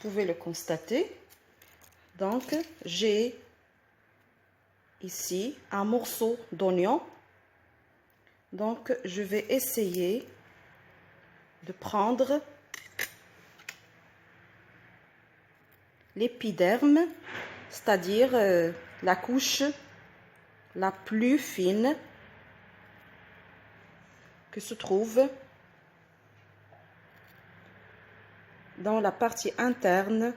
pouvez le constater. Donc, j'ai ici un morceau d'oignon. Donc, je vais essayer de prendre l'épiderme, c'est-à-dire la couche la plus fine que se trouve dans la partie interne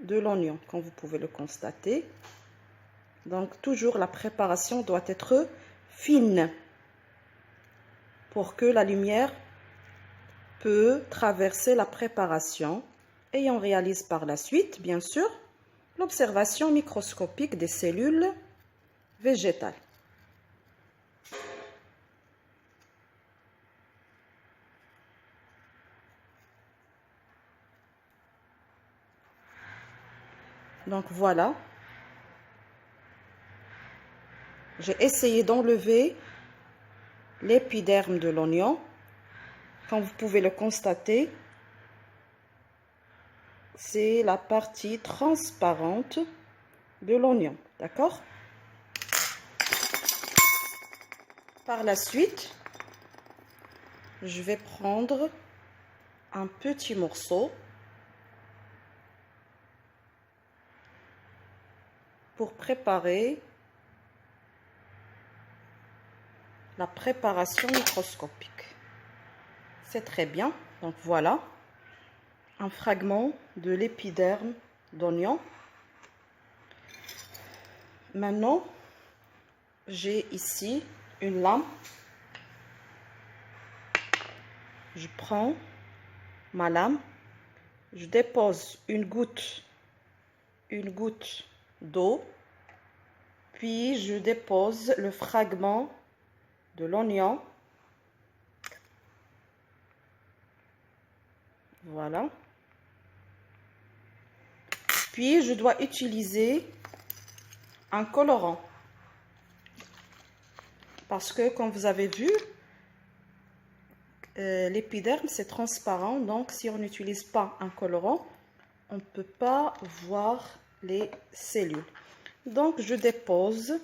de l'oignon, comme vous pouvez le constater. Donc, toujours la préparation doit être fine pour que la lumière peut traverser la préparation et on réalise par la suite, bien sûr, l'observation microscopique des cellules végétales. Donc voilà, j'ai essayé d'enlever l'épiderme de l'oignon. Comme vous pouvez le constater, c'est la partie transparente de l'oignon, d'accord? Par la suite, je vais prendre un petit morceau pour préparer la préparation microscopique. C'est très bien. Donc voilà, un fragment de l'épiderme d'oignon. Maintenant, j'ai ici une lame. Je prends ma lame, je dépose une goutte d'eau, puis je dépose le fragment de l'oignon. Voilà. Puis je dois utiliser un colorant parce que, comme vous avez vu, l'épiderme c'est transparent, donc si on n'utilise pas un colorant, on ne peut pas voir les cellules. Donc je dépose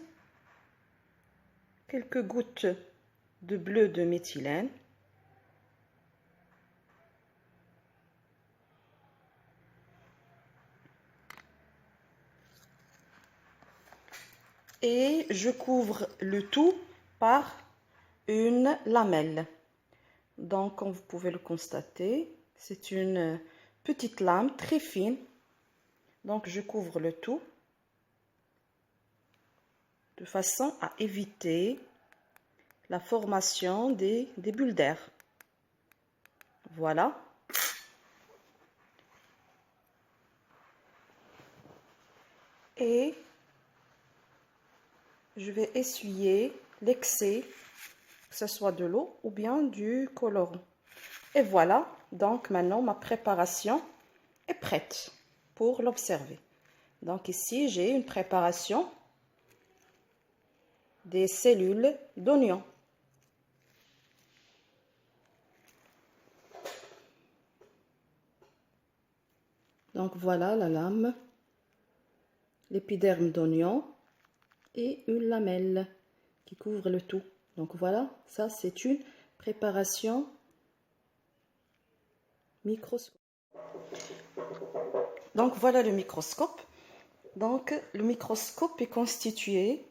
quelques gouttes de bleu de méthylène. Et je couvre le tout par une lamelle. Donc, comme vous pouvez le constater, c'est une petite lame très fine. Donc, je couvre le tout de façon à éviter la formation des bulles d'air. Voilà. Et je vais essuyer l'excès, que ce soit de l'eau ou bien du colorant. Et voilà, donc maintenant ma préparation est prête pour l'observer. Donc ici, j'ai une préparation des cellules d'oignon. Donc voilà la lame, l'épiderme d'oignon et une lamelle qui couvre le tout. Donc voilà, ça c'est une préparation microscope. Donc voilà le microscope. Donc le microscope est constitué,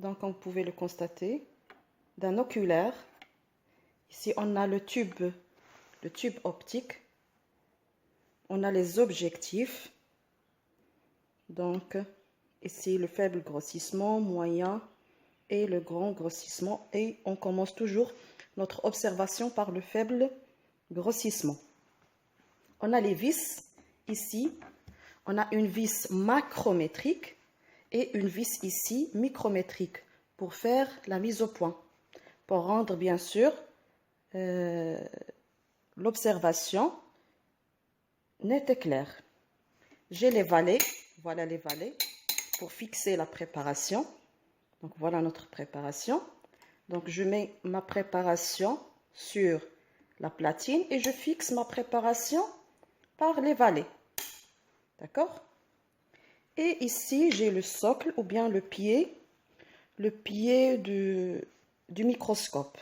donc comme vous pouvez le constater, d'un oculaire. Ici on a le tube optique. On a les objectifs. Donc ici le faible grossissement, moyen et le grand grossissement. Et on commence toujours notre observation par le faible grossissement. On a les vis ici. On a une vis macrométrique et une vis ici micrométrique pour faire la mise au point. Pour rendre bien sûr l'observation nette et claire. J'ai les valets. Voilà les valets pour fixer la préparation. Donc voilà notre préparation. Donc je mets ma préparation sur la platine et je fixe ma préparation par les valets. D'accord? Et ici, j'ai le socle ou bien le pied du microscope.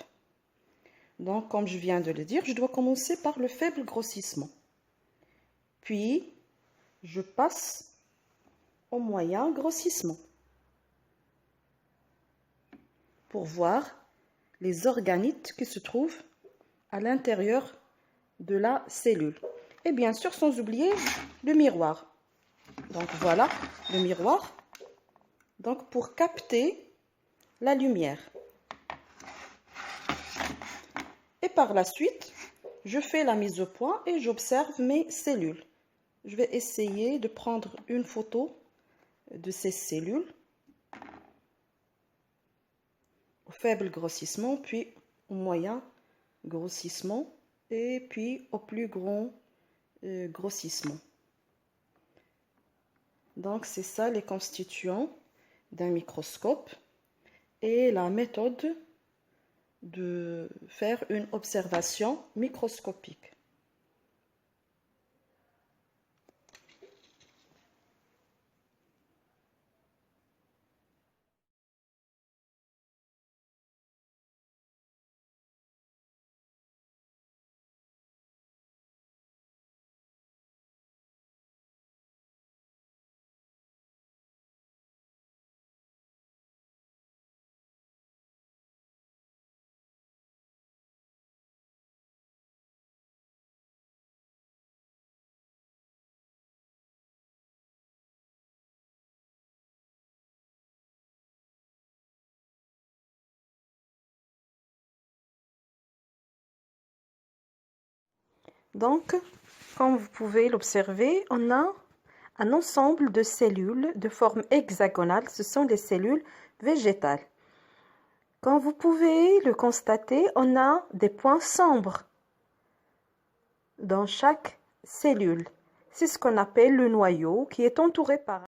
Donc, comme je viens de le dire, je dois commencer par le faible grossissement. Puis, je passe au moyen grossissement pour voir les organites qui se trouvent à l'intérieur de la cellule. Et bien sûr, sans oublier le miroir. Donc, voilà le miroir. Donc, pour capter la lumière. Et par la suite, je fais la mise au point et j'observe mes cellules. Je vais essayer de prendre une photo de ces cellules au faible grossissement, puis au moyen grossissement et puis au plus grand grossissement. Donc, c'est ça les constituants d'un microscope et la méthode de faire une observation microscopique. Donc, comme vous pouvez l'observer, on a un ensemble de cellules de forme hexagonale. Ce sont des cellules végétales. Comme vous pouvez le constater, on a des points sombres dans chaque cellule. C'est ce qu'on appelle le noyau qui est entouré par